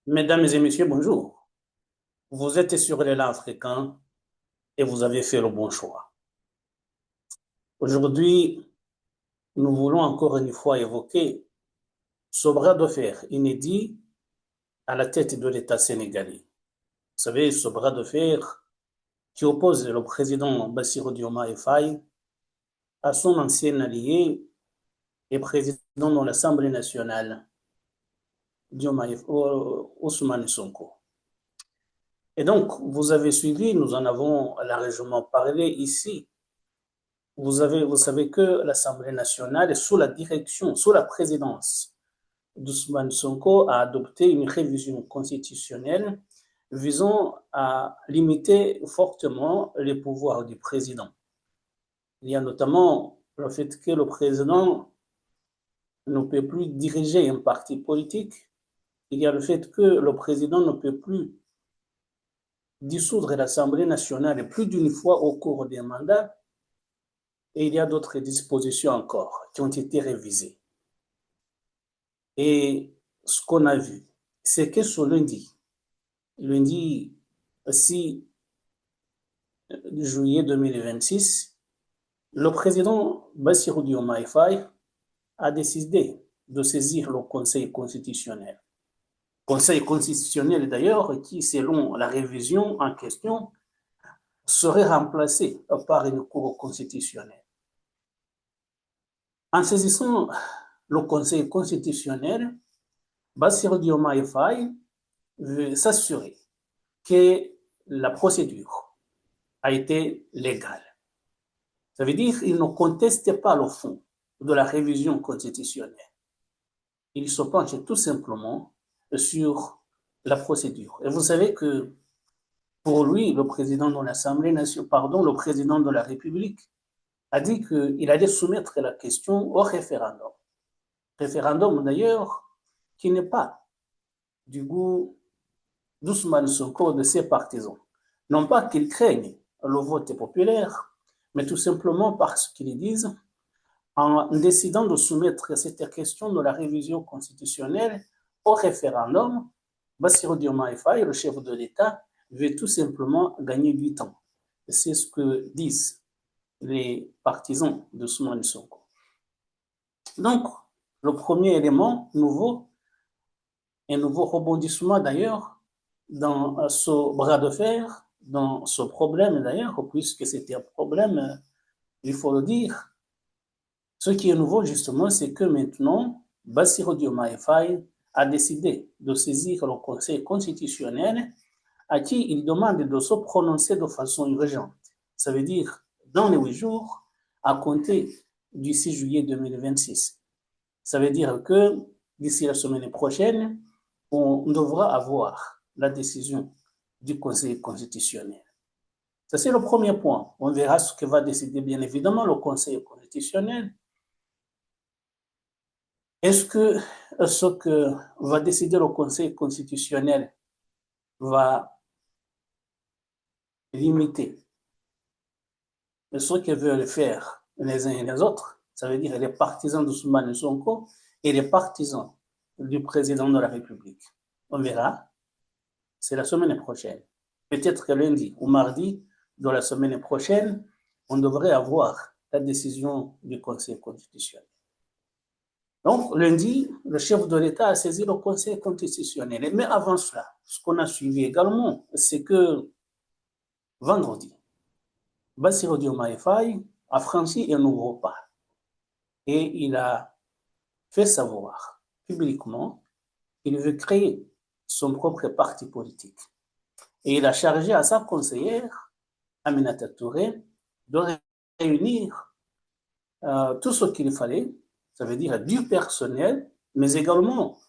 Mesdames et messieurs, bonjour. Vous êtes sur l'élan africain et vous avez fait le bon choix. Aujourd'hui, nous voulons encore une fois évoquer ce bras de fer inédit à la tête de l'État sénégalais. Vous savez, ce bras de fer qui oppose le président Bassirou Diomaye Faye à son ancien allié et président de l'Assemblée nationale, Ousmane Sonko. Et donc, vous avez suivi, nous en avons largement parlé ici. Vous savez que l'Assemblée nationale est sous la direction, sous la présidence d'Ousmane Sonko, a adopté une révision constitutionnelle visant à limiter fortement les pouvoirs du président. Il y a notamment le fait que le président ne peut plus diriger un parti politique. Il y a le fait que le président ne peut plus dissoudre l'Assemblée nationale plus d'une fois au cours d'un mandat. Et il y a d'autres dispositions encore qui ont été révisées. Et ce qu'on a vu, c'est que ce lundi 6 juillet 2026, le président Bassirou Diomaye Faye a décidé de saisir le Conseil constitutionnel. Conseil constitutionnel d'ailleurs qui, selon la révision en question, serait remplacé par une cour constitutionnelle. En saisissant le Conseil constitutionnel, Bassirou Diomaye Faye veut s'assurer que la procédure a été légale. Ça veut dire qu'il ne conteste pas le fond de la révision constitutionnelle. Il se penche tout simplement sur la procédure. Et vous savez que pour lui, le président de l'Assemblée nationale, pardon, le président de la République a dit qu'il allait soumettre la question au référendum. Référendum d'ailleurs qui n'est pas du goût d'Ousmane Sonko, de ses partisans. Non pas qu'ils craignent le vote populaire, mais tout simplement parce qu'ils disent, en décidant de soumettre cette question de la révision constitutionnelle au référendum, Bassirou Diomaye Faye, le chef de l'État, veut tout simplement gagner du temps. C'est ce que disent les partisans d'Ousmane Sonko. Donc, le premier élément nouveau, un nouveau rebondissement d'ailleurs, dans ce bras de fer, dans ce problème d'ailleurs, puisque c'était un problème, il faut le dire. Ce qui est nouveau justement, c'est que maintenant, Bassirou Diomaye Faye a décidé de saisir le Conseil constitutionnel à qui il demande de se prononcer de façon urgente. Ça veut dire dans les 8 jours à compter du 6 juillet 2026. Ça veut dire que d'ici la semaine prochaine, on devra avoir la décision du Conseil constitutionnel. Ça, c'est le premier point. On verra ce que va décider, bien évidemment, le Conseil constitutionnel. Est-ce que ce que va décider le Conseil constitutionnel va limiter ce que veulent faire les uns et les autres, ça veut dire les partisans d'Ousmane Sonko et les partisans du président de la République? On verra. C'est la semaine prochaine. Peut-être que lundi ou mardi de la semaine prochaine, on devrait avoir la décision du Conseil constitutionnel. Donc, lundi, le chef de l'État a saisi le Conseil constitutionnel. Mais avant cela, ce qu'on a suivi également, c'est que vendredi, Bassirou Diomaye Faye a franchi un nouveau pas et il a fait savoir publiquement qu'il veut créer son propre parti politique. Et il a chargé à sa conseillère, Aminata Touré, de réunir tout ce qu'il fallait, ça veut dire du personnel, mais également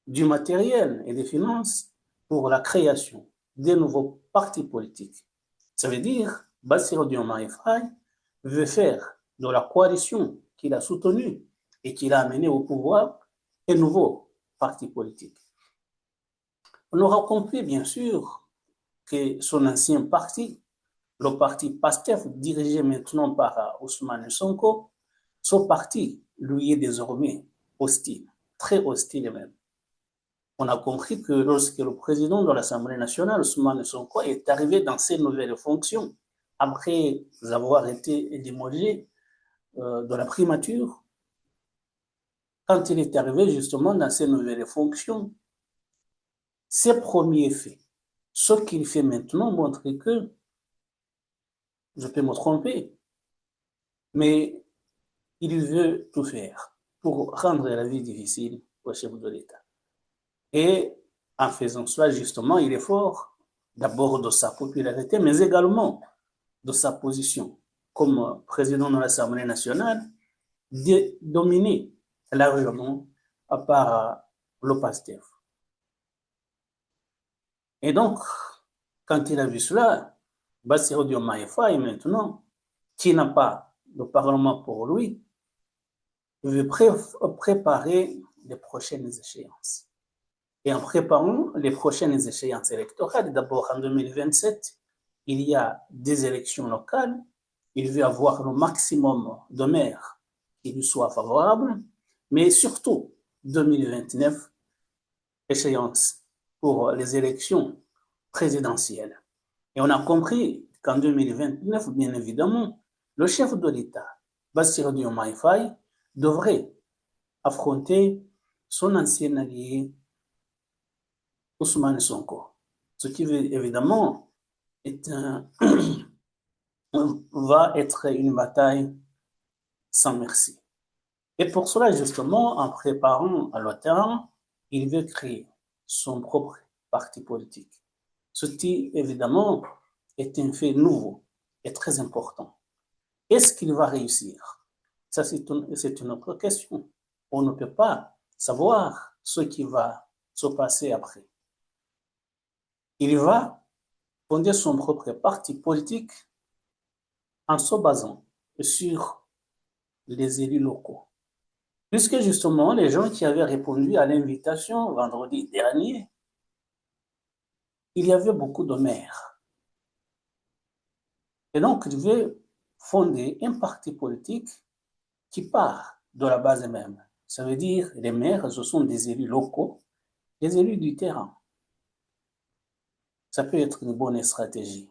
du matériel et des finances pour la création des nouveaux partis politiques. Ça veut dire Bassirou Diomaye Faye veut faire de la coalition qu'il a soutenue et qu'il a amené au pouvoir un nouveau parti politique. On aura compris, bien sûr, que son ancien parti, le parti PASTEF, dirigé maintenant par Ousmane Sonko, ce parti lui est désormais hostile, très hostile même. on a compris que lorsque le président de l'Assemblée nationale, Ousmane Sonko, est arrivé dans ses nouvelles fonctions, après avoir été démolé de la primature, quand il est arrivé justement dans ses nouvelles fonctions, ses premiers faits, ce qu'il fait maintenant montre que, je peux me tromper, mais il veut tout faire pour rendre la vie difficile au chef de l'État. Et en faisant cela, justement, il est fort d'abord de sa popularité, mais également de sa position comme président de l'Assemblée nationale, de dominer largement par le PASTEF. Et donc, quand il a vu cela, Bassirou Diomaye Faye, maintenant, qui n'a pas de parlement pour lui, veut préparer les prochaines échéances. Et en préparant les prochaines échéances électorales, d'abord en 2027, il y a des élections locales. Il veut avoir le maximum de maires qui lui soient favorables, mais surtout 2029, échéance pour les élections présidentielles. Et on a compris qu'en 2029, bien évidemment, le chef de l'État, Bassirou Diomaye Faye, devrait affronter son ancien allié Ousmane Sonko. Ce qui évidemment va être une bataille sans merci. Et pour cela, justement, en préparant le terrain, il veut créer son propre parti politique. Ce qui, évidemment, est un fait nouveau et très important. Est-ce qu'il va réussir? Ça, c'est une autre question. On ne peut pas savoir ce qui va se passer après. Il va fonder son propre parti politique en se basant sur les élus locaux. Puisque justement, les gens qui avaient répondu à l'invitation vendredi dernier, il y avait beaucoup de maires. Et donc, il veut fonder un parti politique qui part de la base même. Ça veut dire, les maires, ce sont des élus locaux, des élus du terrain. Ça peut être une bonne stratégie.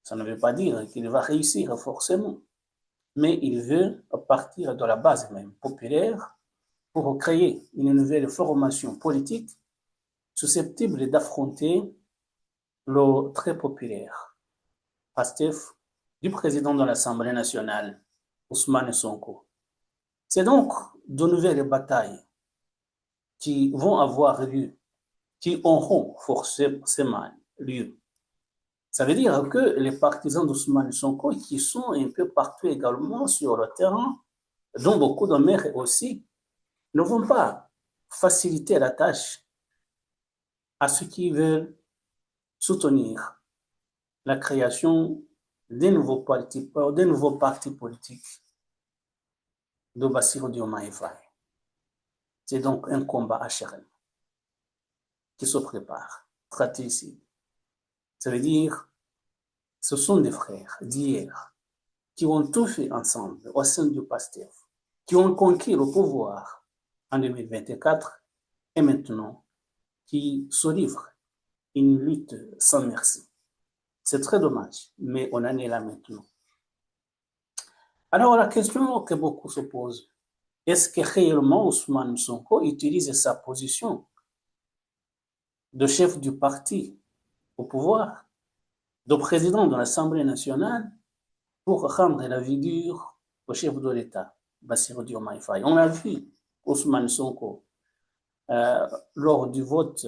Ça ne veut pas dire qu'il va réussir forcément, mais il veut partir de la base même populaire pour créer une nouvelle formation politique susceptible d'affronter le très populaire PASTEF du président de l'Assemblée nationale, Ousmane Sonko. C'est donc de nouvelles batailles qui vont avoir lieu, qui auront forcément lieu. Ça veut dire que les partisans d'Ousmane Sonko, qui sont un peu partout également sur le terrain, dont beaucoup de maires aussi, ne vont pas faciliter la tâche à ceux qui veulent soutenir la création des nouveaux partis politiques de Bassirou Diomaye Faye. C'est donc un combat acharné qui se prépare, fratricide. Ça veut dire, ce sont des frères d'hier qui ont tout fait ensemble au sein du PASTEF, qui ont conquis le pouvoir en 2024 et maintenant qui se livrent une lutte sans merci. C'est très dommage, mais on en est là maintenant. Alors la question que beaucoup se posent, est-ce que réellement Ousmane Sonko utilise sa position de chef du parti au pouvoir, de président de l'Assemblée nationale, pour rendre la vie dure au chef de l'État, Bassirou Diomaye Faye? On a vu Ousmane Sonko lors du vote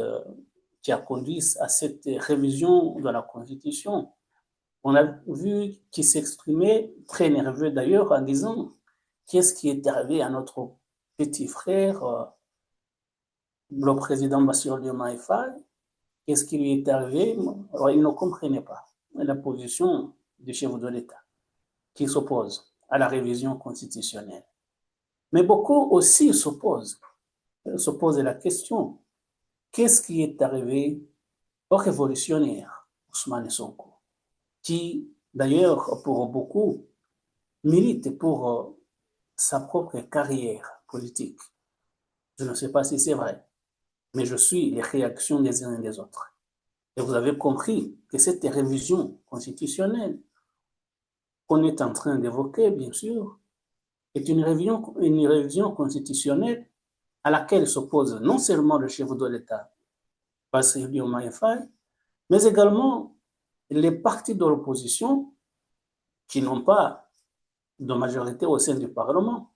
qui a conduit à cette révision de la Constitution. On a vu qu'il s'exprimait très nerveux d'ailleurs en disant qu'est-ce qui est arrivé à notre petit frère, le président Bassirou Diomaye Faye, qu'est-ce qui lui est arrivé? Alors, il ne comprenait pas la position du chef de l'État qui s'oppose à la révision constitutionnelle. Mais beaucoup aussi se posent la question, qu'est-ce qui est arrivé au révolutionnaire Ousmane Sonko, qui d'ailleurs pour beaucoup milite pour sa propre carrière politique. Je ne sais pas si c'est vrai. mais je suis les réactions des uns et des autres. Et vous avez compris que cette révision constitutionnelle qu'on est en train d'évoquer, bien sûr, est une révision constitutionnelle à laquelle s'oppose non seulement le chef de l'État, Bassirou Diomaye Faye, mais également les partis de l'opposition qui n'ont pas de majorité au sein du Parlement,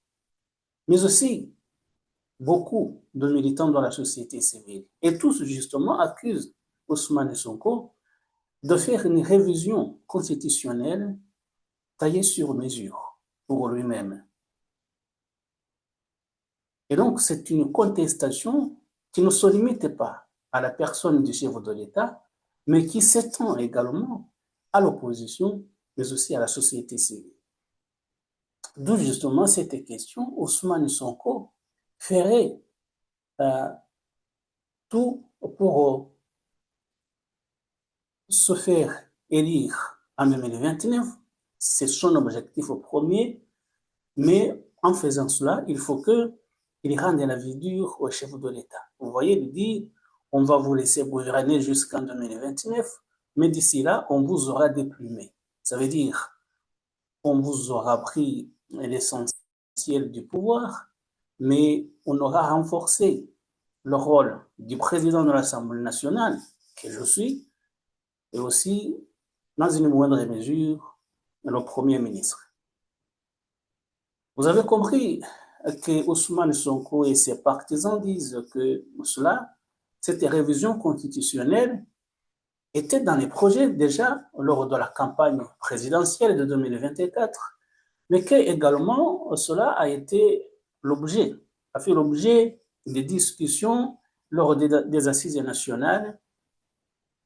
mais aussi beaucoup de militants de la société civile. Et tous, justement, accusent Ousmane Sonko de faire une révision constitutionnelle taillée sur mesure pour lui-même. Et donc, c'est une contestation qui ne se limite pas à la personne du chef de l'État, mais qui s'étend également à l'opposition, mais aussi à la société civile. D'où justement cette question, Ousmane Sonko ferait tout pour se faire élire en 2029, c'est son objectif premier, mais en faisant cela, il faut qu'il rende la vie dure au chef de l'État. Vous voyez, il dit, on va vous laisser gouverner jusqu'en 2029, mais d'ici là, on vous aura déplumé. Ça veut dire, on vous aura pris l'essentiel du pouvoir, mais on aura renforcé le rôle du président de l'Assemblée nationale, que je suis, et aussi, dans une moindre mesure, le Premier ministre. Vous avez compris que Ousmane Sonko et ses partisans disent que cette révision constitutionnelle était dans les projets déjà lors de la campagne présidentielle de 2024, mais que également cela a fait l'objet des discussions lors des assises nationales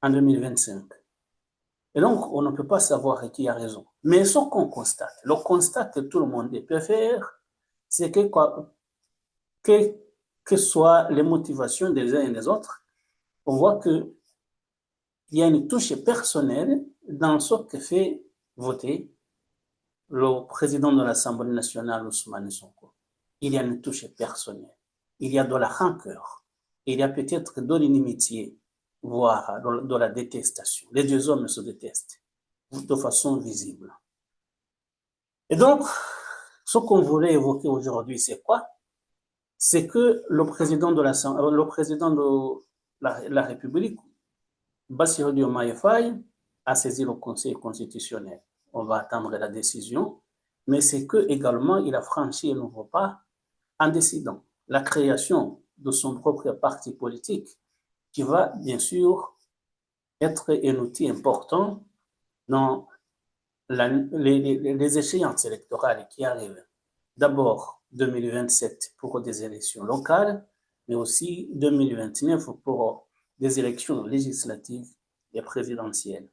en 2025. Et donc, on ne peut pas savoir qui a raison. Mais ce qu'on constate, le constat que tout le monde peut faire, c'est que soient les motivations des uns et des autres, on voit qu'il y a une touche personnelle dans ce que fait voter le président de l'Assemblée nationale, Ousmane Sonko. Il y a une touche personnelle. Il y a de la rancœur. Il y a peut-être de l'inimitié, voire de la détestation. Les deux hommes se détestent de façon visible. Et donc, ce qu'on voulait évoquer aujourd'hui, c'est quoi? C'est que le président de la République, Bassirou Diomaye Faye, a saisi le Conseil constitutionnel. On va attendre la décision, mais c'est que également il a franchi un nouveau pas en décidant la création de son propre parti politique, qui va bien sûr être un outil important dans les échéances électorales qui arrivent. D'abord 2027 pour des élections locales, mais aussi 2029 pour des élections législatives et présidentielles.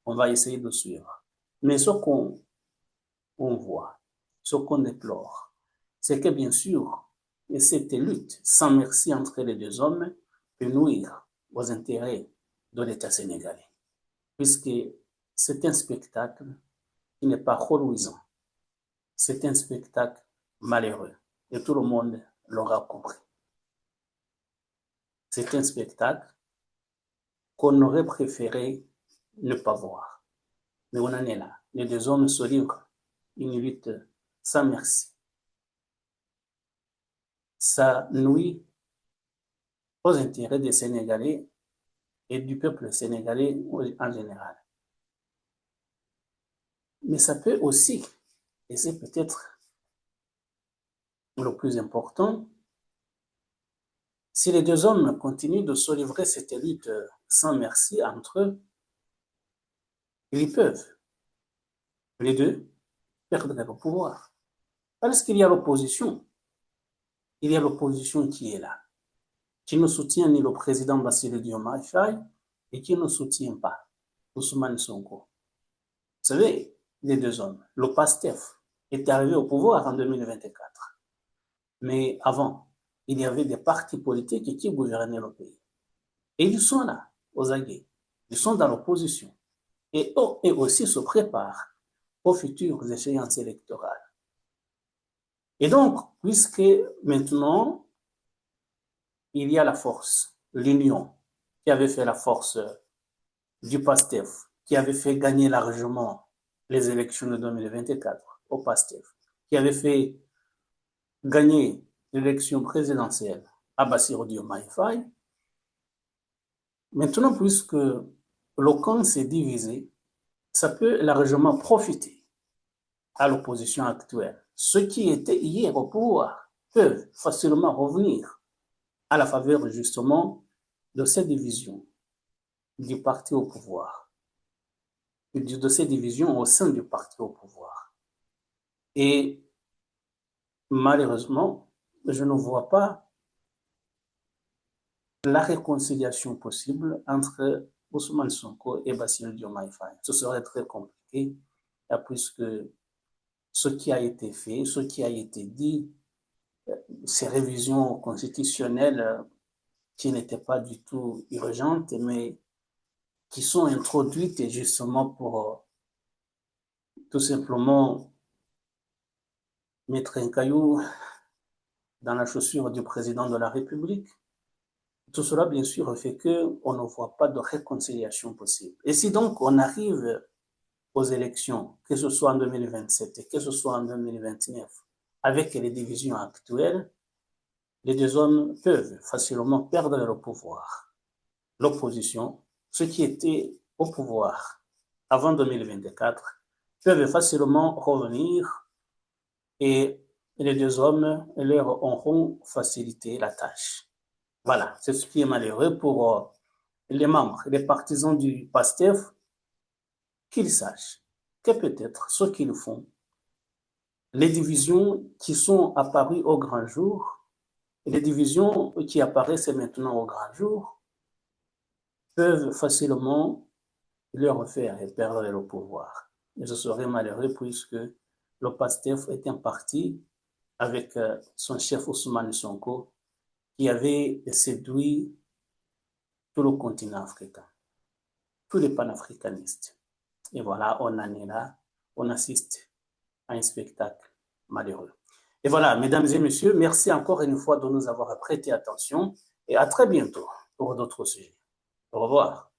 On va essayer de suivre. Mais ce qu'on voit, ce qu'on déplore, c'est que bien sûr, cette lutte sans merci entre les deux hommes peut nuire aux intérêts de l'État sénégalais, puisque c'est un spectacle qui n'est pas reluisant. C'est un spectacle malheureux et tout le monde l'aura compris. C'est un spectacle qu'on aurait préféré ne pas voir. Mais on en est là. Les deux hommes se livrent une lutte sans merci. Ça nuit aux intérêts des Sénégalais et du peuple sénégalais en général. Mais ça peut aussi, et c'est peut-être le plus important, si les deux hommes continuent de se livrer cette lutte sans merci entre eux, ils peuvent, les deux, perdre le pouvoir. Parce qu'il y a l'opposition. Il y a l'opposition qui est là, qui ne soutient ni le président Bassirou Diomaye Faye et qui ne soutient pas Ousmane Sonko. Vous savez, les deux hommes, le PASTEF est arrivé au pouvoir en 2024. Mais avant, il y avait des partis politiques qui gouvernaient le pays. Et ils sont là, aux aguets. Ils sont dans l'opposition. Et eux aussi se préparent aux futures échéances électorales. Et donc, puisque maintenant, il y a la force, l'union, qui avait fait la force du PASTEF, qui avait fait gagner largement les élections de 2024 au PASTEF, qui avait fait gagner l'élection présidentielle à Bassirou Diomaye Faye. Maintenant, puisque le camp s'est divisé, ça peut largement profiter à l'opposition actuelle. Ceux qui étaient hier au pouvoir peuvent facilement revenir à la faveur justement de cette division du parti au pouvoir, de ces divisions au sein du parti au pouvoir. Et malheureusement, je ne vois pas la réconciliation possible entre Ousmane Sonko et Bassirou Diomaye Faye. Ce serait très compliqué, puisque ce qui a été fait, ce qui a été dit, ces révisions constitutionnelles qui n'étaient pas du tout urgentes, mais qui sont introduites justement pour tout simplement mettre un caillou dans la chaussure du président de la République. Tout cela, bien sûr, fait qu'on ne voit pas de réconciliation possible. Et si donc on arrive aux élections, que ce soit en 2027 et que ce soit en 2029, avec les divisions actuelles, les deux hommes peuvent facilement perdre leur pouvoir. L'opposition, ceux qui étaient au pouvoir avant 2024, peuvent facilement revenir et les deux hommes leur auront facilité la tâche. Voilà, c'est ce qui est malheureux pour les membres, les partisans du PASTEF, qu'ils sachent que peut-être ce qu'ils font, les divisions qui sont apparues au grand jour, les divisions qui apparaissent maintenant au grand jour, peuvent facilement leur faire perdre le pouvoir. Et ce serait malheureux puisque le PASTEF est un parti avec son chef Ousmane Sonko qui avait séduit tout le continent africain, tous les panafricanistes. Et voilà, on en est là, on assiste à un spectacle malheureux. Et voilà, mesdames et messieurs, merci encore une fois de nous avoir prêté attention et à très bientôt pour d'autres sujets. Au revoir.